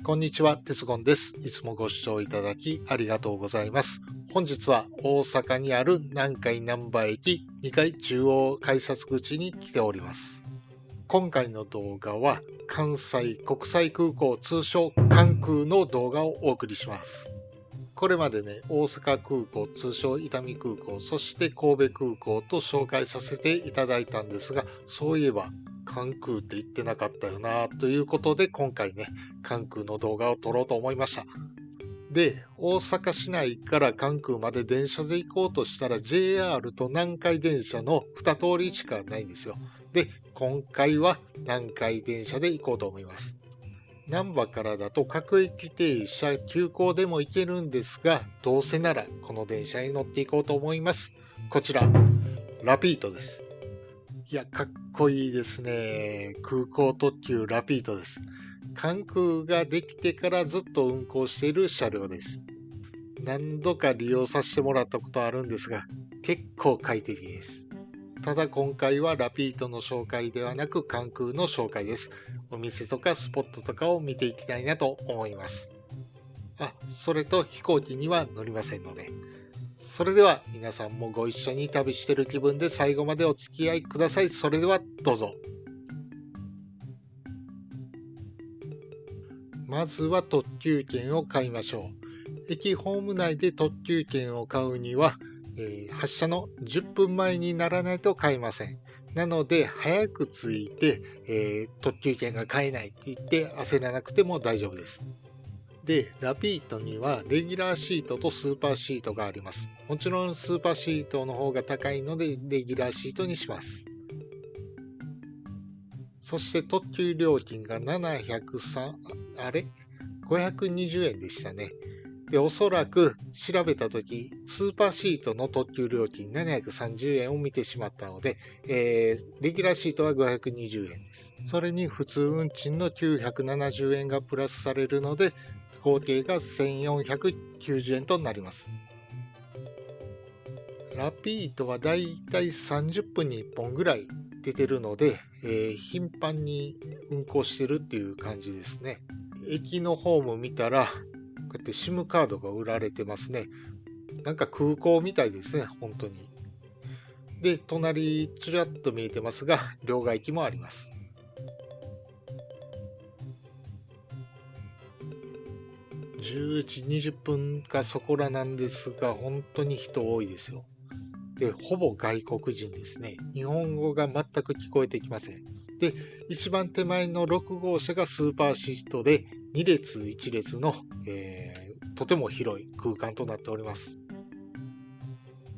こんにちは、鉄言です。いつもご視聴いただきありがとうございます。本日は大阪にある南海難波駅2階中央改札口に来ております。今回の動画は関西国際空港通称関空の動画をお送りします。これまでね、大阪空港通称伊丹空港、そして神戸空港と紹介させていただいたんですが、そういえば関空って言ってなかったよなということで、今回ね、関空の動画を撮ろうと思いました。で、大阪市内から関空まで電車で行こうとしたら JR と南海電車の2通りしかないんですよ。で、今回は南海電車で行こうと思います。難波からだと各駅停車急行でも行けるんですが、どうせならこの電車に乗っていこうと思います。こちら、ラピートです。いや、かっこいいですね。空港特急ラピートです。関空ができてからずっと運行している車両です。何度か利用させてもらったことあるんですが、結構快適です。ただ今回はラピートの紹介ではなく関空の紹介です。お店とかスポットとかを見ていきたいなと思います。それと飛行機には乗りませんので。それでは皆さんもご一緒に旅してる気分で最後までお付き合いください。それではどうぞ。まずは特急券を買いましょう。駅ホーム内で特急券を買うには、発車の10分前にならないと買えません。なので早く着いて、特急券が買えないって言って焦らなくても大丈夫です。で、ラピートにはレギュラーシートとスーパーシートがあります。もちろんスーパーシートの方が高いのでレギュラーシートにします。そして特急料金が520円でしたね。で、おそらく調べたとき、スーパーシートの特急料金730円を見てしまったので、レギュラーシートは520円です。それに普通運賃の970円がプラスされるので、合計が1490円となります。ラピートはだいたい30分に1本ぐらい出てるので、頻繁に運行してるっていう感じですね。駅のホーム見たら、こうやって SIM カードが売られてますね。なんか空港みたいですね、本当に。で、隣ちらっと見えてますが、両替機もあります。10時20分かそこらなんですが、本当に人多いですよ。で、ほぼ外国人ですね。日本語が全く聞こえてきません。で、一番手前の6号車がスーパーシートで、2列1列の、とても広い空間となっております。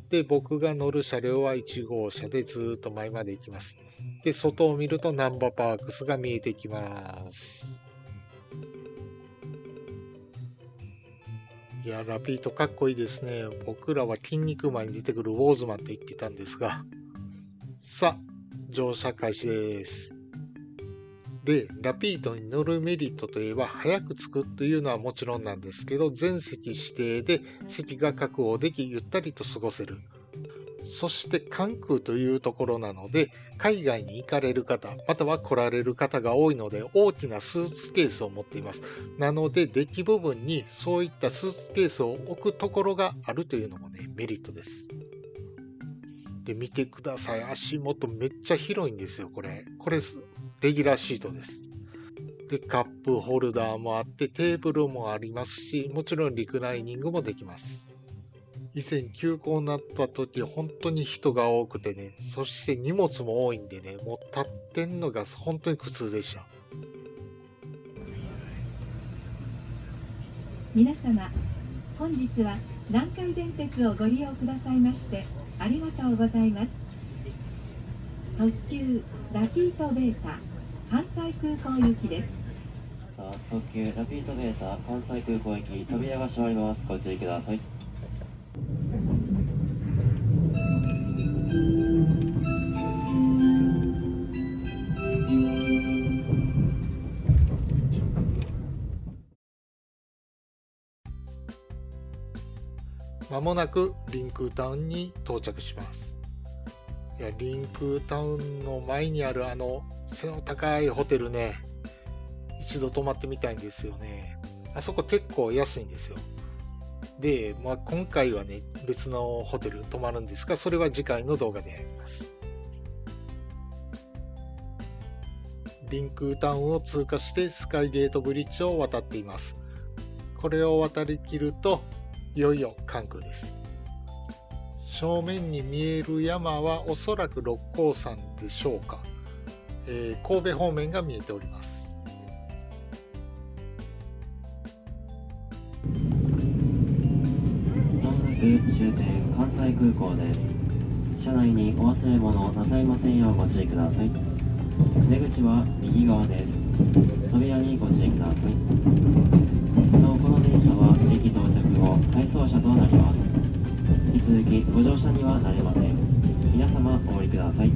で、僕が乗る車両は1号車でずっと前まで行きます。で、外を見るとナンバーパークスが見えてきます。いや、ラピートかっこいいですね。僕らは筋肉マンに出てくるウォーズマンと言ってたんですが。さあ、乗車開始です。で、ラピートに乗るメリットといえば、早く着くというのはもちろんなんですけど、全席指定で席が確保でき、ゆったりと過ごせる。そして関空というところなので、海外に行かれる方、または来られる方が多いので、大きなスーツケースを持っています。なので、デッキ部分にそういったスーツケースを置くところがあるというのもね、メリットです。で、見てください。足元めっちゃ広いんですよ、これ。これ、レギュラーシートです。で、カップホルダーもあって、テーブルもありますし、もちろんリクライニングもできます。以前休校になった時、本当に人が多くてね、そして荷物も多いんでね、もう立ってんのが本当に苦痛でした。皆様、本日は南海電鉄をご利用くださいましてありがとうございます。特急ラピートベータ関西空港行きです。特急ラピートベータ関西空港行き扉が閉まります。ご注意ください。まもなくリンクータウンに到着します。いや、リンクータウンの前にある背の高いホテルね、1一度泊まってみたいんですよね。あそこ結構安いんですよ。で、今回はね、別のホテル泊まるんですが、それは次回の動画でやります。リンクタウンを通過してスカイゲートブリッジを渡っています。これを渡りきると、いよいよ関空です。正面に見える山はおそらく六甲山でしょうか。神戸方面が見えております。まもなく終点関西空港です。車内にお忘れ物なさいませんようご注意ください。出口は右側です。扉にご注意ください。なおこの電車は駅到着後、回送車となります。引き続きご乗車にはなれません。皆様お降りください。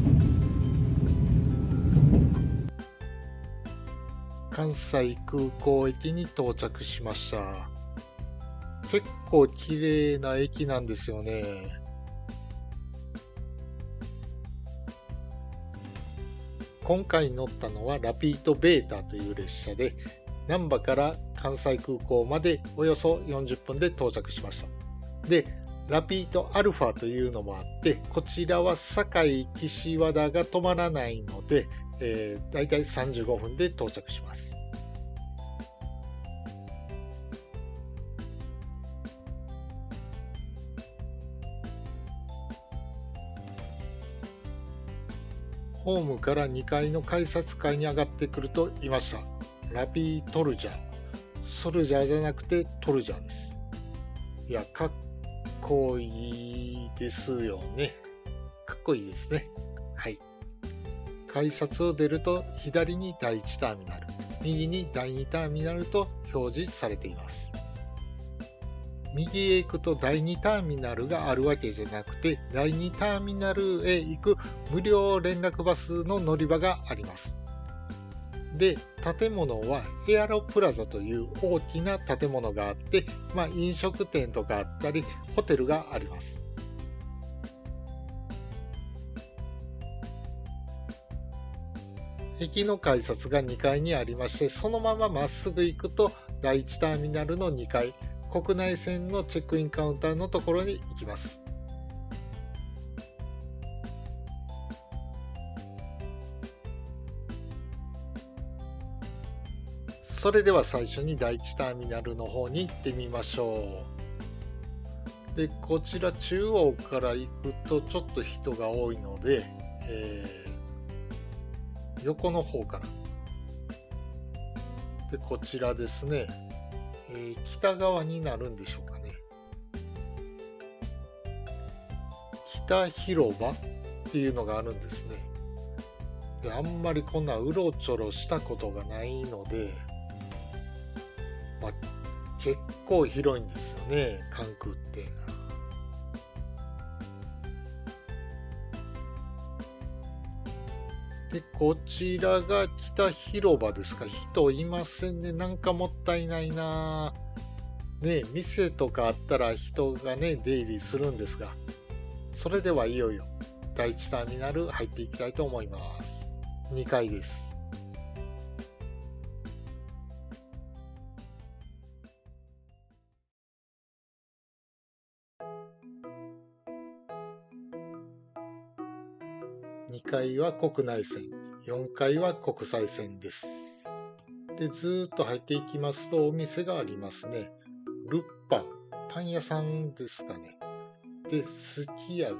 関西空港駅に到着しました。結構綺麗な駅なんですよね。今回乗ったのはラピートベータという列車で、難波から関西空港までおよそ40分で到着しました。で、ラピートアルファというのもあって、こちらは堺岸和田が止まらないので、だいたい35分で到着します。ホームから2階の改札階に上がってくるといました。ラピートルジャー。ソルジャーじゃなくてトルジャーです。いや、かっこいいですよね。かっこいいですね。はい。改札を出ると左に第1ターミナル、右に第2ターミナルと表示されています。右へ行くと第2ターミナルがあるわけじゃなくて、第2ターミナルへ行く無料連絡バスの乗り場があります。で、建物はエアロプラザという大きな建物があって、飲食店とかあったり、ホテルがあります。駅の改札が2階にありまして、そのまままっすぐ行くと第1ターミナルの2階、国内線のチェックインカウンターのところに行きます。それでは最初に第1ターミナルの方に行ってみましょう。で、こちら中央から行くとちょっと人が多いので、横の方から。で、こちらですね。北側になるんでしょうかね。北広場っていうのがあるんですね。で、あんまりこんなうろちょろしたことがないので、結構広いんですよね、関空って。で、こちらが北広場ですか。人いませんね。なんかもったいないな。ね、店とかあったら人がね、出入りするんですが。それではいよいよ第1ターミナル入っていきたいと思います。2階です。2階は国内線、4階は国際線です。で、ずーっと入っていきますとお店がありますね。ルッパン、パン屋さんですかね。で、すき家があ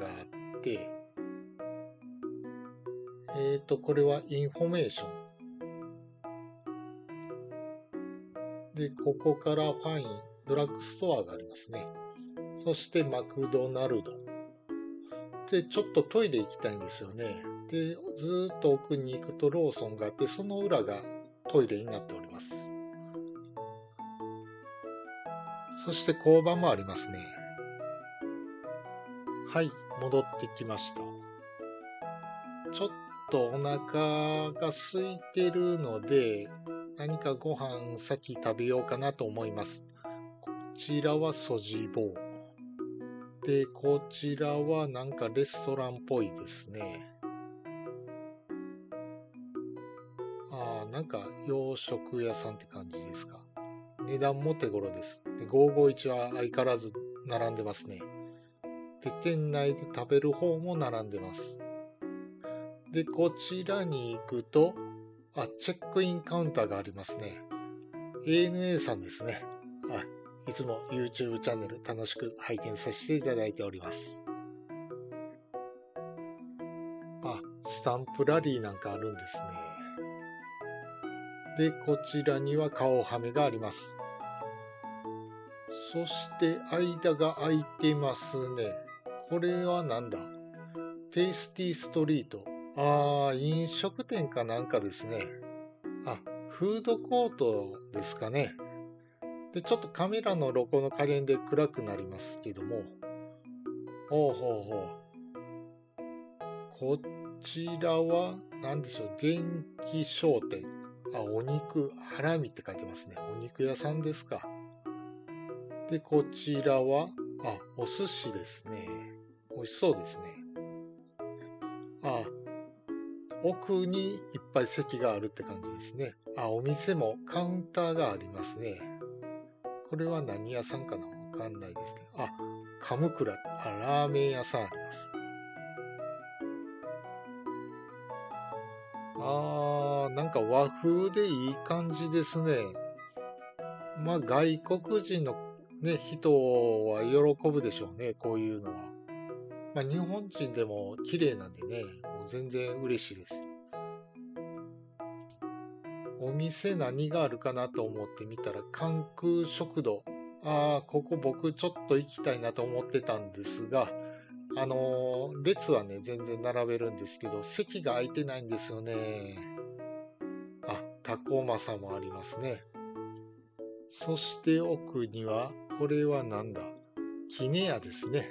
って、これはインフォメーション。で、ここからファイン、ドラッグストアがありますね。そしてマクドナルド。で、ちょっとトイレ行きたいんですよね。で、ずーっと奥に行くとローソンがあって、その裏がトイレになっております。そして交番もありますね。はい、戻ってきました。ちょっとお腹が空いてるので、何かご飯先食べようかなと思います。こちらはソジボウ。で、こちらはなんかレストランっぽいですね。なんか洋食屋さんって感じですか。値段も手頃です。で551は相変わらず並んでますね。で、店内で食べる方も並んでます。で、こちらに行くと、チェックインカウンターがありますね。ANA さんですね。いつも YouTube チャンネル楽しく拝見させていただいております。スタンプラリーなんかあるんですね。で、こちらには顔はめがあります。そして間が空いてますね。これはなんだ？テイスティーストリート。飲食店かなんかですね。フードコートですかね。で、ちょっとカメラの露光の加減で暗くなりますけども。こちらは何でしょう。元気商店。お肉、ハラミって書いてますね。お肉屋さんですか。で、こちらは、お寿司ですね。美味しそうですね。奥にいっぱい席があるって感じですね。お店もカウンターがありますね。これは何屋さんかな？わかんないですね。カムクラ、ラーメン屋さんあります。なんか和風でいい感じですね。外国人のね、人は喜ぶでしょうね、こういうのは。日本人でも綺麗なんでね、もう全然嬉しいです。お店何があるかなと思ってみたら、関空食堂。ここ僕ちょっと行きたいなと思ってたんですが、列はね、全然並べるんですけど、席が空いてないんですよね。タコマサもありますね。そして奥には、これはなんだ？きね屋ですね。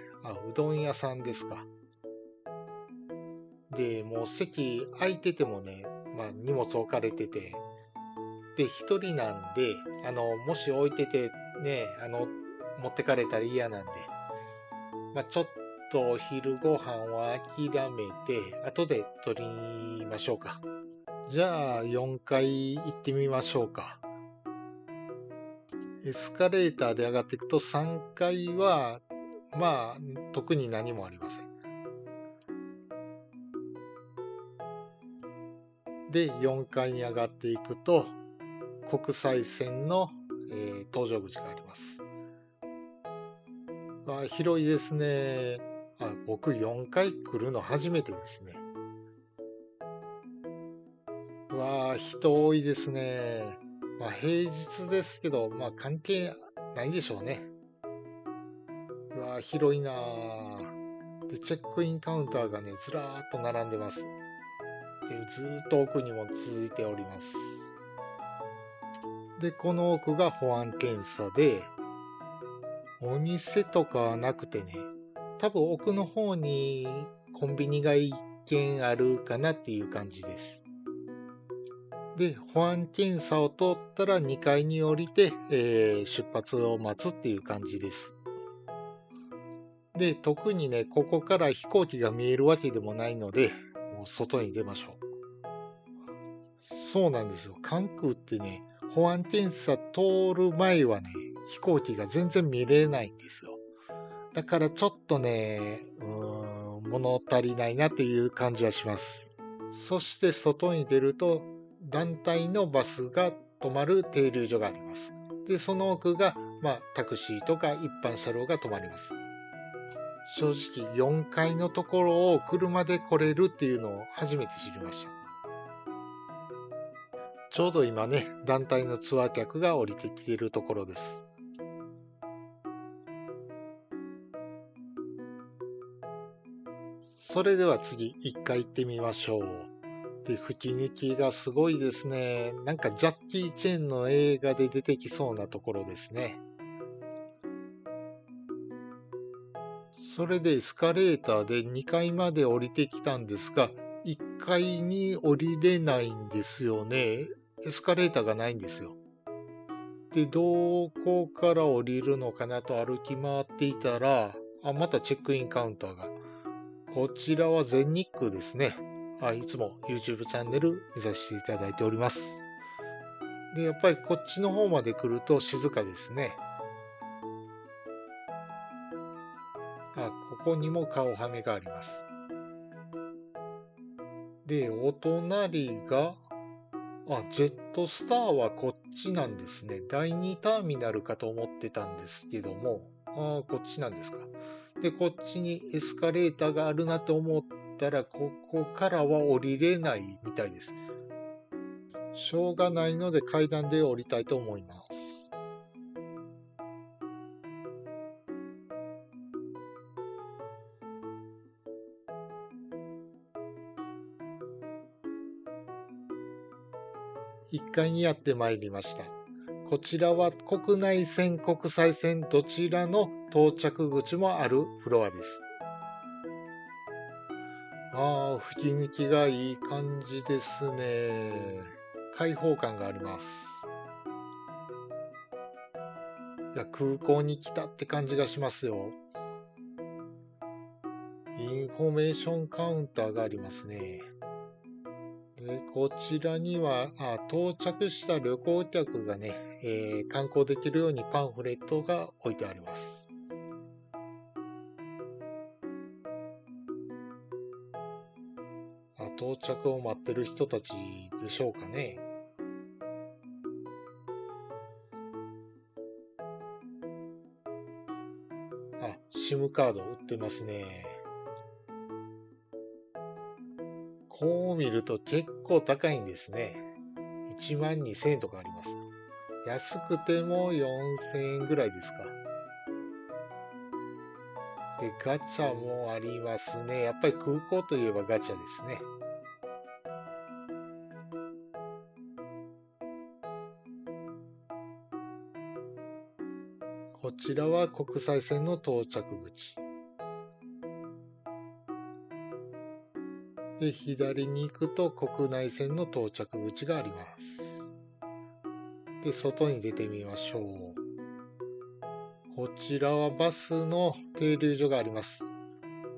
うどん屋さんですか。で、もう席空いててもね、荷物置かれてて、で、一人なんで、もし置いててね、持ってかれたら嫌なんで、ちょっとお昼ご飯は諦めて、後で取りましょうか。じゃあ、4階行ってみましょうか。エスカレーターで上がっていくと3階は、特に何もありません。で、4階に上がっていくと、国際線の、搭乗口があります。広いですね。僕4階来るの初めてですね。人多いですね。平日ですけど、関係ないでしょうね。広いなぁ。で、チェックインカウンターがね、ずらーっと並んでます。で、ずーっと奥にも続いております。で、この奥が保安検査で、お店とかはなくてね、多分奥の方にコンビニが1軒あるかなっていう感じです。で、保安検査を通ったら2階に降りて、出発を待つっていう感じです。で、特にね、ここから飛行機が見えるわけでもないので、もう外に出ましょう。そうなんですよ。関空ってね、保安検査通る前はね、飛行機が全然見れないんですよ。だからちょっとね、物足りないなっていう感じはします。そして外に出ると、団体のバスが止まる停留所があります。で、その奥が、タクシーとか一般車両が止まります。正直4階のところを車で来れるっていうのを初めて知りました。ちょうど今ね、団体のツアー客が降りてきているところです。それでは次、1階行ってみましょう。で、吹き抜きがすごいですね。なんかジャッキー・チェンの映画で出てきそうなところですね。それでエスカレーターで2階まで降りてきたんですが、1階に降りれないんですよね。エスカレーターがないんですよ。で、どこから降りるのかなと歩き回っていたら、またチェックインカウンターが。こちらは全日空ですね。いつも YouTube チャンネル見させていただいております。で、やっぱりこっちの方まで来ると静かですね。あ、ここにも顔はめがあります。で、お隣が、ジェットスターはこっちなんですね。第2ターミナルかと思ってたんですけども、こっちなんですか。で、こっちにエスカレーターがあるなと思ったら、ここからは降りれないみたいです。しょうがないので階段で降りたいと思います。1階にやってまいりました。こちらは国内線、国際線どちらの到着口もあるフロアです。吹き抜きがいい感じですね。開放感があります。いや、空港に来たって感じがしますよ。インフォメーションカウンターがありますね。で、こちらには到着した旅行客がね、観光できるようにパンフレットが置いてあります。到着を待ってる人たちでしょうかね。SIM カード売ってますね。こう見ると結構高いんですね。12,000円とかあります。安くても4,000円ぐらいですか。で、ガチャもありますね。やっぱり空港といえばガチャですね。こちらは国際線の到着口。で、左に行くと国内線の到着口があります。で、外に出てみましょう。こちらはバスの停留所があります。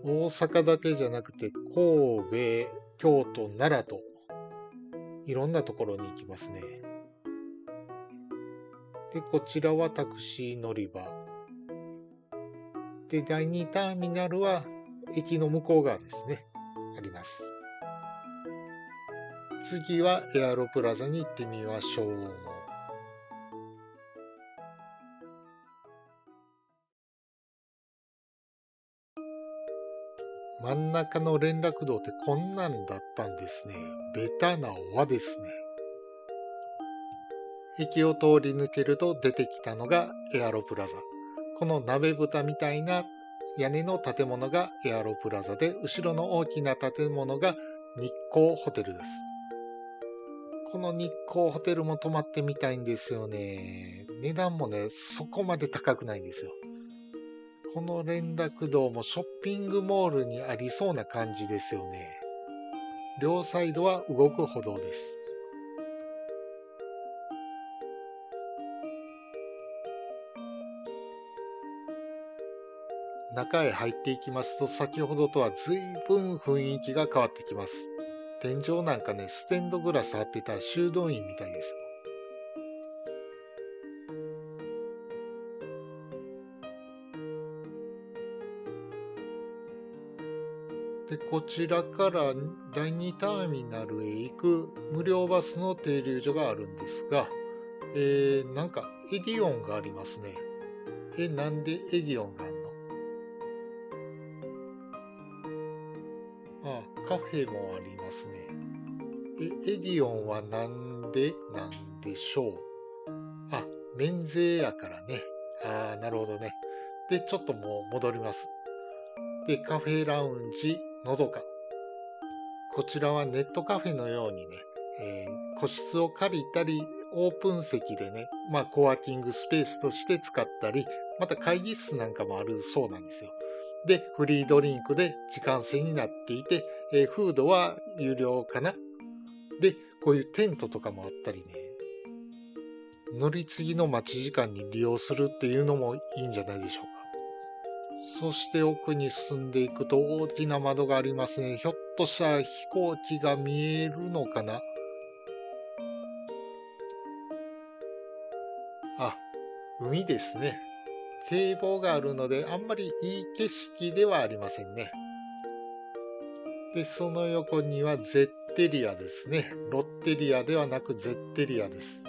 大阪だけじゃなくて、神戸、京都、奈良と、いろんなところに行きますね。で、こちらはタクシー乗り場。で、第2ターミナルは駅の向こう側ですね。あります。次はエアロプラザに行ってみましょう。真ん中の連絡道ってこんなんだったんですね。ベタな輪ですね。駅を通り抜けると出てきたのがエアロプラザ。この鍋蓋みたいな屋根の建物がエアロプラザで、後ろの大きな建物が日光ホテルです。この日光ホテルも泊まってみたいんですよね。値段もね、そこまで高くないんですよ。この連絡道もショッピングモールにありそうな感じですよね。両サイドは動く歩道です。中へ入っていきますと、先ほどとは随分雰囲気が変わってきます。天井なんかね、ステンドグラス貼ってた修道院みたいですよ。で、こちらから第2ターミナルへ行く無料バスの停留所があるんですが、なんかエディオンがありますね。なんでエディオンがあるの？カフェもありますね。エディオンはなんでなんでしょう？免税やからね。なるほどね。で、ちょっともう戻ります。で、カフェラウンジのどか。こちらはネットカフェのようにね、個室を借りたり、オープン席でね、コワーキングスペースとして使ったり、また会議室なんかもあるそうなんですよ。で、フリードリンクで時間制になっていて、フードは有料かな。で、こういうテントとかもあったりね、乗り継ぎの待ち時間に利用するっていうのもいいんじゃないでしょうか。そして奥に進んでいくと大きな窓がありますね。ひょっとしたら飛行機が見えるのかな。海ですね。堤防があるのであんまりいい景色ではありませんね。で、その横にはゼッテリアですね。ロッテリアではなくゼッテリアです。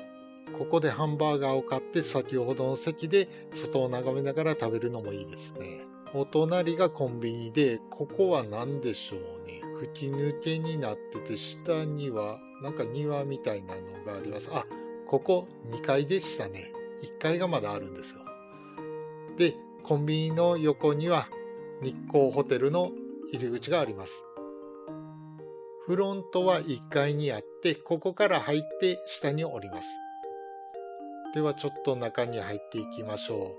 ここでハンバーガーを買って先ほどの席で外を眺めながら食べるのもいいですね。お隣がコンビニで、ここは何でしょうね。吹き抜けになってて、下にはなんか庭みたいなのがあります。あ、ここ2階でしたね。1階がまだあるんですよ。で、コンビニの横には日光ホテルの入り口があります。フロントは1階にあって、ここから入って下に降ります。ではちょっと中に入っていきましょう。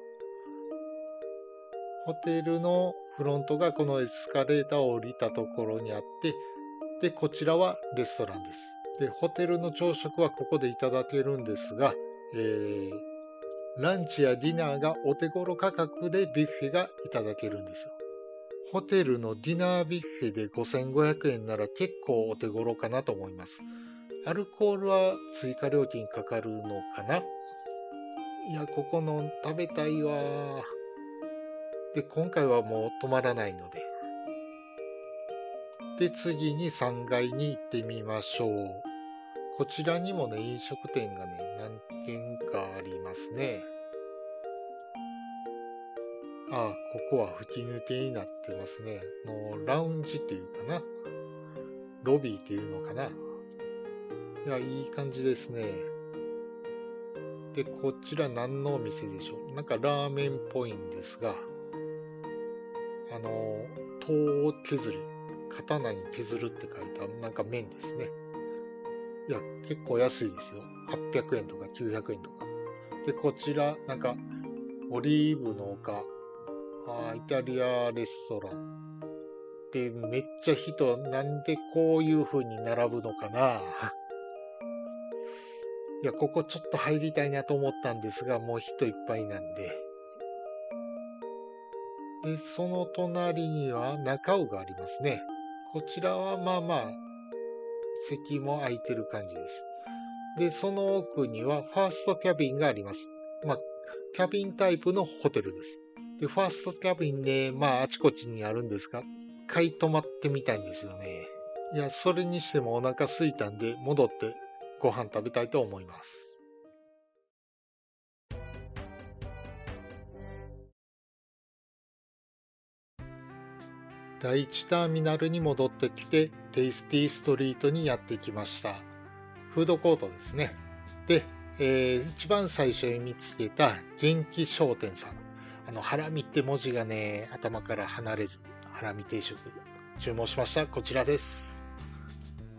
ホテルのフロントがこのエスカレーターを降りたところにあって、で、こちらはレストランです。で、ホテルの朝食はここでいただけるんですが、ランチやディナーがお手頃価格でビュッフェがいただけるんですよ。ホテルのディナービュッフェで5500円なら結構お手頃かなと思います。アルコールは追加料金かかるのかな？いや、ここの食べたいわ。で、今回はもう止まらないので。で、次に3階に行ってみましょう。こちらにもね、飲食店がね、何軒かありますね。あ、ここは吹き抜けになってますね。ラウンジっていうかな。ロビーっていうのかな。いや、いい感じですね。で、こちら何のお店でしょう。なんかラーメンっぽいんですが、刀を削り、刀に削るって書いたなんか麺ですね。いや、結構安いですよ。800円とか900円とか。で、こちら、なんか、オリーブの丘、イタリアレストラン。で、めっちゃ人、なんでこういう風に並ぶのかな。いや、ここちょっと入りたいなと思ったんですが、もう人いっぱいなんで。で、その隣には中尾がありますね。こちらはまあまあ、席も空いてる感じです。で、その奥にはファーストキャビンがあります。まあ、キャビンタイプのホテルです。で、ファーストキャビンね、まあ、あちこちにあるんですが、一回泊まってみたいんですよね。いや、それにしてもお腹空いたんで、戻ってご飯食べたいと思います。第1ターミナルに戻ってきて、テイスティーストリートにやってきました。フードコートですね。で、一番最初に見つけた元気商店さん。ハラミって文字がね、頭から離れず、ハラミ定食注文しました。こちらです。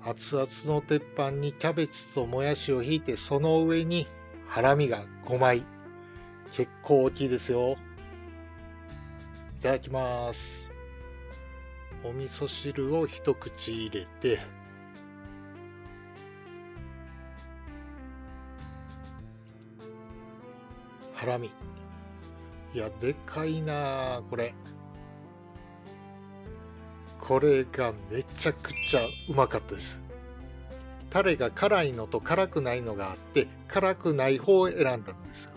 熱々の鉄板にキャベツともやしをひいて、その上にハラミが5枚。結構大きいですよ。いただきます。お味噌汁を一口入れて、ハラミ。いや、でかいなぁ、これ。これがめちゃくちゃうまかったです。タレが辛いのと辛くないのがあって、辛くない方を選んだんですよ。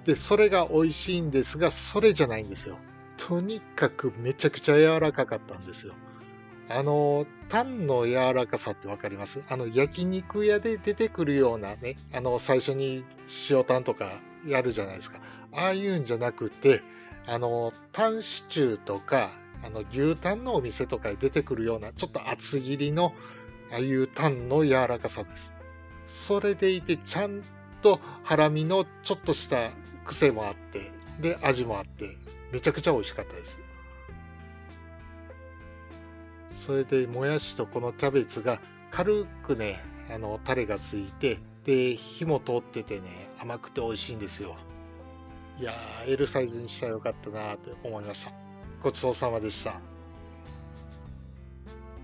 で、それが美味しいんですが、それじゃないんですよ。とにかくめちゃくちゃ柔らかかったんですよ。タンの柔らかさってわかります？焼肉屋で出てくるようなね、最初に塩タンとかやるじゃないですか。ああいうんじゃなくて、タンシチューとか、牛タンのお店とかで出てくるような、ちょっと厚切りの、ああいうタンの柔らかさです。それでいて、ちゃんとハラミのちょっとした癖もあって、で、味もあって、めちゃくちゃ美味しかったです。それで、もやしとこのキャベツが軽くね、タレがついて、で、火も通っててね、甘くて美味しいんですよ。いやー、L サイズにしたらよかったなーって思いました。ごちそうさまでした。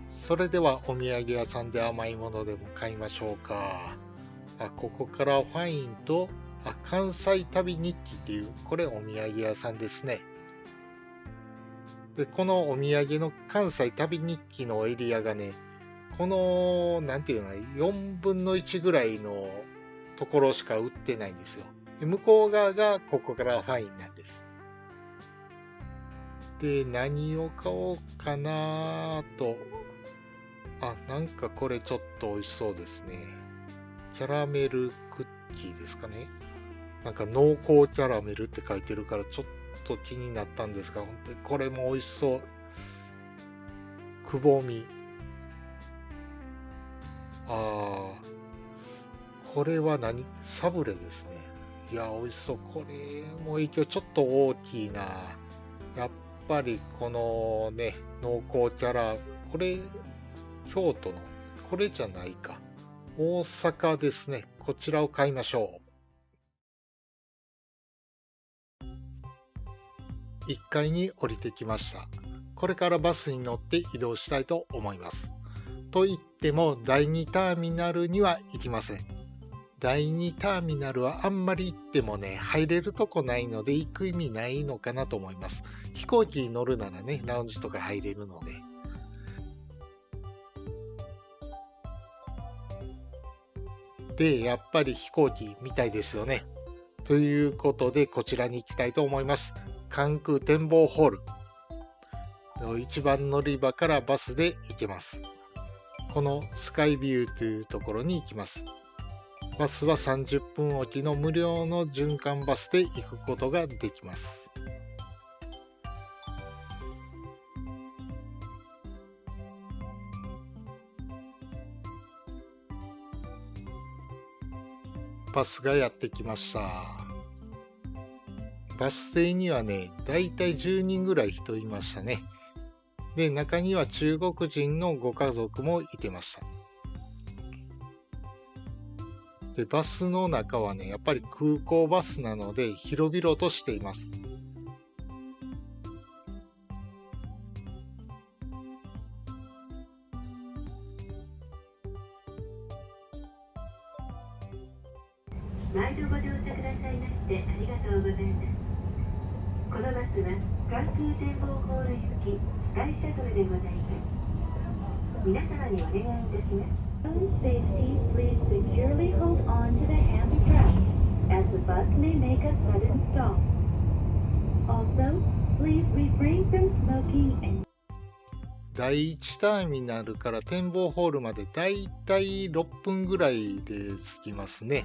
それではお土産屋さんで甘いものでも買いましょうか。ここからファインと、関西旅日記っていう、これお土産屋さんですね。で、このお土産の関西旅日記のエリアがね、この、なんていうの、4分の1ぐらいのところしか売ってないんですよ。で向こう側がここからファインなんです。で、何を買おうかなと。なんかこれちょっと美味しそうですね。キャラメルクッキーですかね。なんか濃厚キャラメルって書いてるからちょっと気になったんですが、本当にこれも美味しそう。くぼみ。これはサブレですね。いや、美味しそう。これも一応ちょっと大きいな。やっぱりこのね、濃厚キャラ、これ、京都の、これじゃないか。大阪ですね。こちらを買いましょう。1階に降りてきました。これからバスに乗って移動したいと思います。と言っても、第2ターミナルには行きません。第2ターミナルはあんまり行ってもね、入れるとこないので行く意味ないのかなと思います。飛行機に乗るならね、ラウンジとか入れるので。で、やっぱり飛行機みたいですよね。ということで、こちらに行きたいと思います。関空展望ホール。一番乗り場からバスで行けます。このスカイビューというところに行きます。バスは30分おきの無料の循環バスで行くことができます。バスがやってきました。バス停にはね、だいたい10人ぐらい人いましたね。で、中には中国人のご家族もいてました。で、バスの中はね、やっぱり空港バスなので広々としています。毎度ご乗車くださいましてありがとうございます。このバスは関空展望ホール行きスカイシャトルでございます。皆様にお願いいたします。Safety, please securely hold on to the handrail as the bus may make a sudden stop. Also, please refrain from smoking and第1ターミナルから展望ホールまでだいたい6分ぐらいで着きますね。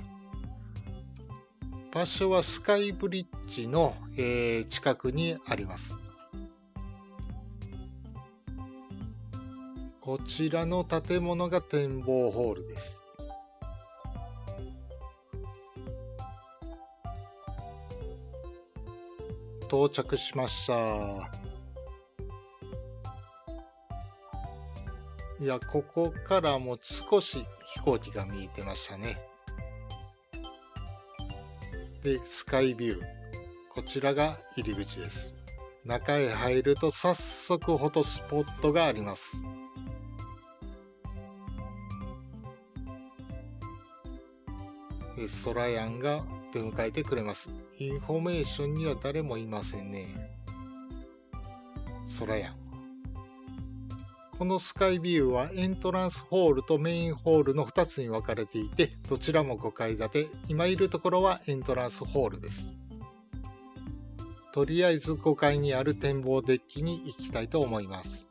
場所はスカイブリッジの、近くにあります。こちらの建物が展望ホールです。到着しました。いや、ここからも少し飛行機が見えてましたね。で、スカイビュー。こちらが入り口です。中へ入ると早速フォトスポットがあります。で、ソラヤンが出迎えてくれます。インフォメーションには誰もいませんね。ソラヤン。このスカイビューはエントランスホールとメインホールの2つに分かれていて、どちらも5階建て。今いるところはエントランスホールです。とりあえず5階にある展望デッキに行きたいと思います。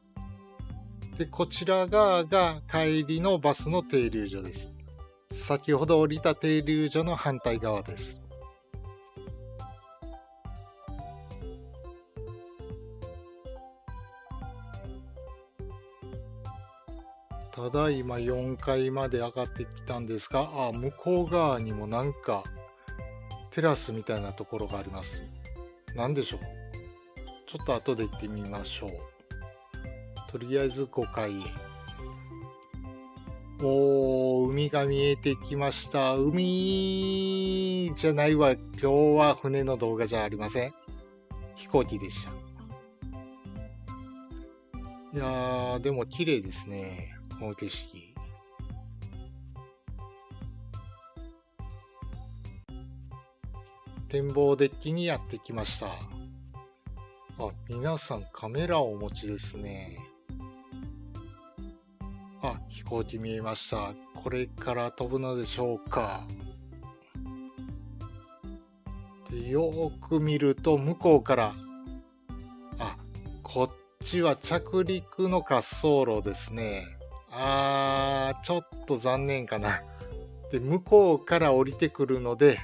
で、こちら側が帰りのバスの停留所です。先ほど降りた停留所の反対側です。ただいま4階まで上がってきたんですが、向こう側にもなんかテラスみたいなところがあります。何でしょう。ちょっと後で行ってみましょう。とりあえず5階へ。海が見えてきました。海じゃないわ。今日は船の動画じゃありません。飛行機でした。いやー、でも綺麗ですね。この景色。展望デッキにやってきました。皆さんカメラをお持ちですね。飛行機見えました。これから飛ぶのでしょうか。でよーく見ると向こうから、こっちは着陸の滑走路ですね。ちょっと残念かな。で、向こうから降りてくるので、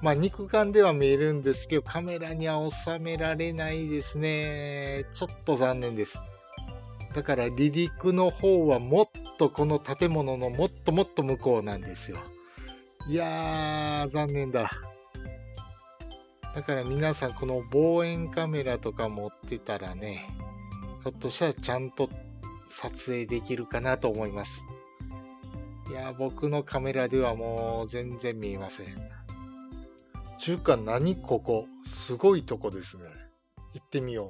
肉眼では見えるんですけど、カメラには収められないですね。ちょっと残念です。だから離陸の方はもっとこの建物のもっともっと向こうなんですよ。いやー、残念だ。だから皆さんこの望遠カメラとか持ってたらね、ひょっとしたらちゃんと撮影できるかなと思います。いやー、僕のカメラではもう全然見えません。ちゅうか何ここ、すごいとこですね。行ってみよう。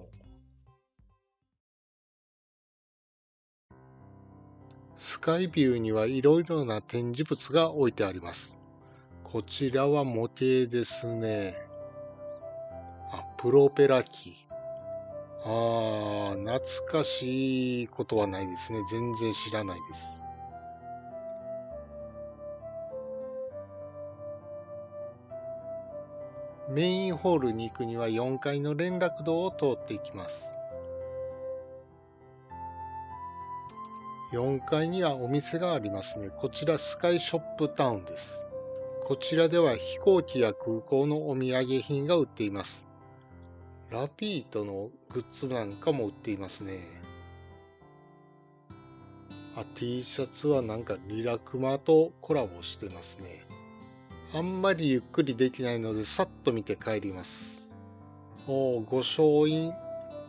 スカイビューにはいろいろな展示物が置いてあります。こちらは模型ですね。プロペラ機。懐かしいことはないですね。全然知らないです。メインホールに行くには4階の連絡道を通っていきます。4階にはお店がありますね。こちらスカイショップタウンです。こちらでは飛行機や空港のお土産品が売っています。ラピートのグッズなんかも売っていますね。T シャツはなんかリラクマとコラボしてますね。あんまりゆっくりできないのでさっと見て帰ります。御翔印っ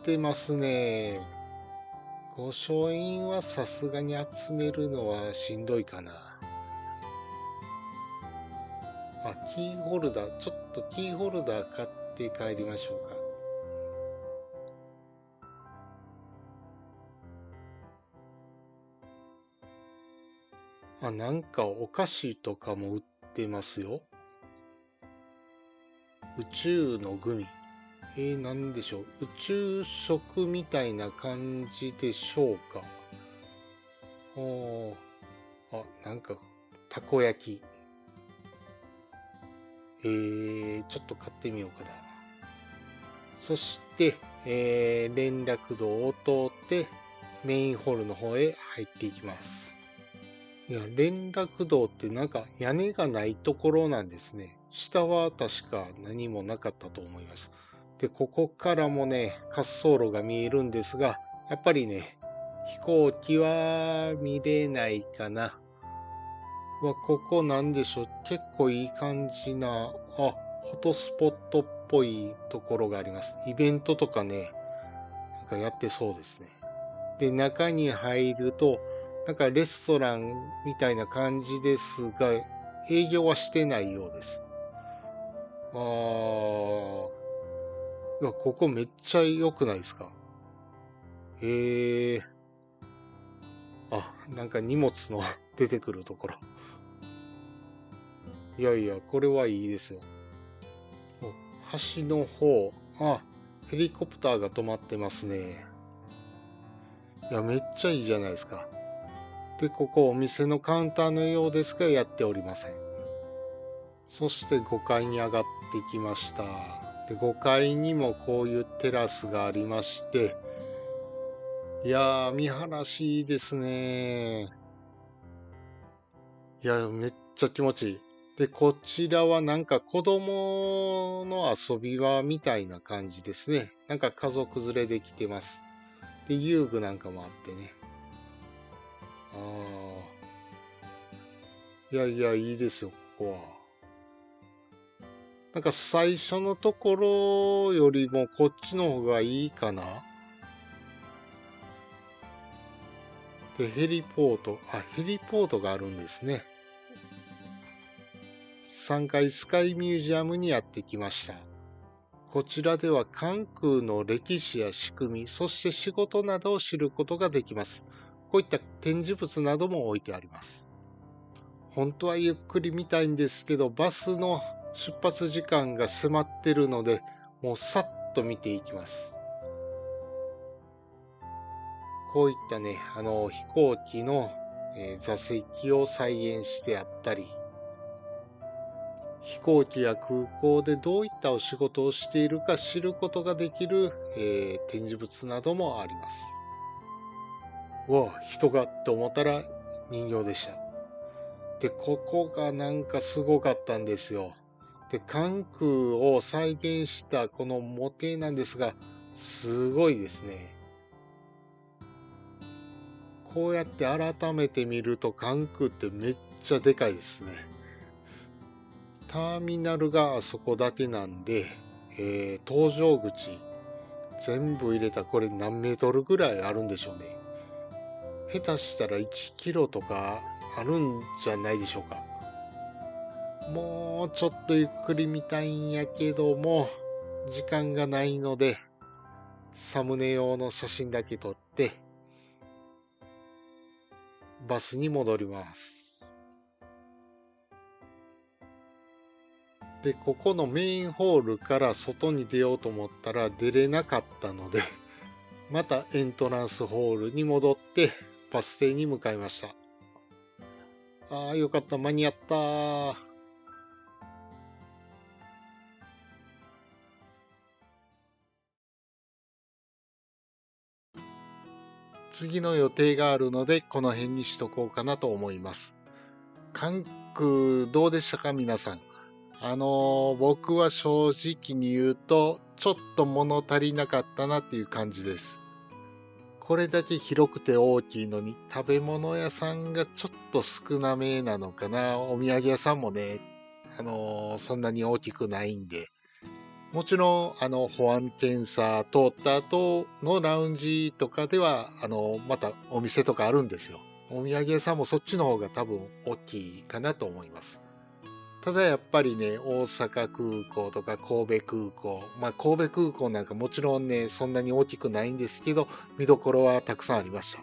てますね。御翔印はさすがに集めるのはしんどいかな。キーホルダー、ちょっとキーホルダー買って帰りましょうか。なんかお菓子とかも売ってますよ。宇宙のグミ。なんでしょう。宇宙食みたいな感じでしょうか。なんか、たこ焼き。ちょっと買ってみようかな。そして、連絡道を通ってメインホールの方へ入っていきます。いや、連絡道ってなんか屋根がないところなんですね。下は確か何もなかったと思います。で、ここからもね、滑走路が見えるんですが、やっぱりね、飛行機は見れないかな。ここなんでしょう。結構いい感じな、フォトスポットっぽいところがあります。イベントとかね、なんかやってそうですね。で、中に入ると、なんかレストランみたいな感じですが、営業はしてないようです。ここめっちゃ良くないですか？なんか荷物の出てくるところ。いやいや、これはいいですよ。橋の方、ヘリコプターが止まってますね。いや、めっちゃいいじゃないですか。で、ここお店のカウンターのようですが、やっておりません。そして5階に上がってきました。で、5階にもこういうテラスがありまして、いやー、見晴らしいいですね。いや、めっちゃ気持ちいい。で、こちらはなんか子供の遊び場みたいな感じですね。なんか家族連れで来てます。で、遊具なんかもあってね。いやいや、いいですよ、ここは。なんか最初のところよりもこっちの方がいいかな。で、ヘリポートがあるんですね。3階スカイミュージアムにやってきました。こちらでは関空の歴史や仕組み、そして仕事などを知ることができます。こういった展示物なども置いてあります。本当はゆっくり見たいんですけど、バスの出発時間が迫ってるので、もうさっと見ていきます。こういったね、飛行機の、座席を再現してあったり、飛行機や空港でどういったお仕事をしているか知ることができる、展示物などもあります。わあ、人がって思ったら人形でした。で、ここがなんかすごかったんですよ。で、関空を再現したこの模型なんですが、すごいですね。こうやって改めて見ると関空ってめっちゃでかいですね。ターミナルがあそこだけなんで、搭乗口全部入れたこれ何メートルぐらいあるんでしょうね。下手したら1キロとかあるんじゃないでしょうか。もうちょっとゆっくり見たいんやけども、時間がないので、サムネ用の写真だけ撮って、バスに戻ります。で、ここのメインホールから外に出ようと思ったら出れなかったので、またエントランスホールに戻ってバス停に向かいました。ああ、よかった、間に合った。次の予定があるので、この辺にしとこうかなと思います。関空どうでしたか、皆さん。僕は正直に言うと、ちょっと物足りなかったなっていう感じです。これだけ広くて大きいのに、食べ物屋さんがちょっと少なめなのかな。お土産屋さんもね、そんなに大きくないんで。もちろん、保安検査通った後のラウンジとかでは、またお店とかあるんですよ。お土産屋さんもそっちの方が多分大きいかなと思います。ただやっぱりね、大阪空港とか神戸空港、神戸空港なんかもちろんね、そんなに大きくないんですけど、見どころはたくさんありました。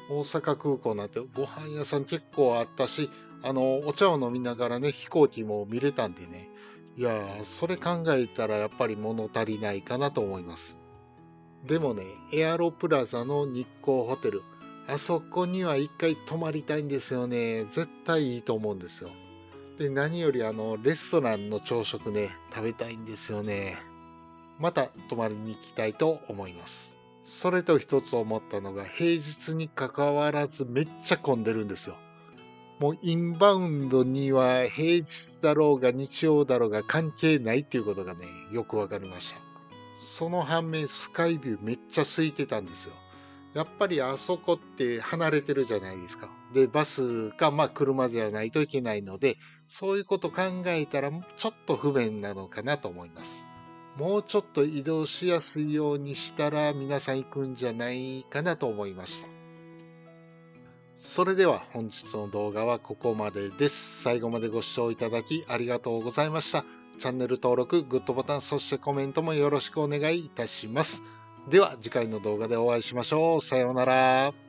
大阪空港なんてご飯屋さん結構あったし、お茶を飲みながらね、飛行機も見れたんでね、いやー、それ考えたらやっぱり物足りないかなと思います。でもね、エアロプラザの日光ホテル、あそこには一回泊まりたいんですよね。絶対いいと思うんですよ。で、何よりレストランの朝食ね、食べたいんですよね。また泊まりに行きたいと思います。それと一つ思ったのが、平日に関わらずめっちゃ混んでるんですよ。もうインバウンドには平日だろうが日曜だろうが関係ないっていうことがね、よくわかりました。その反面スカイビューめっちゃ空いてたんですよ。やっぱりあそこって離れてるじゃないですか。で、バスか車ではないといけないので、そういうこと考えたらちょっと不便なのかなと思います。もうちょっと移動しやすいようにしたら皆さん行くんじゃないかなと思いました。それでは本日の動画はここまでです。最後までご視聴いただきありがとうございました。チャンネル登録、グッドボタン、そしてコメントもよろしくお願いいたします。では次回の動画でお会いしましょう。さようなら。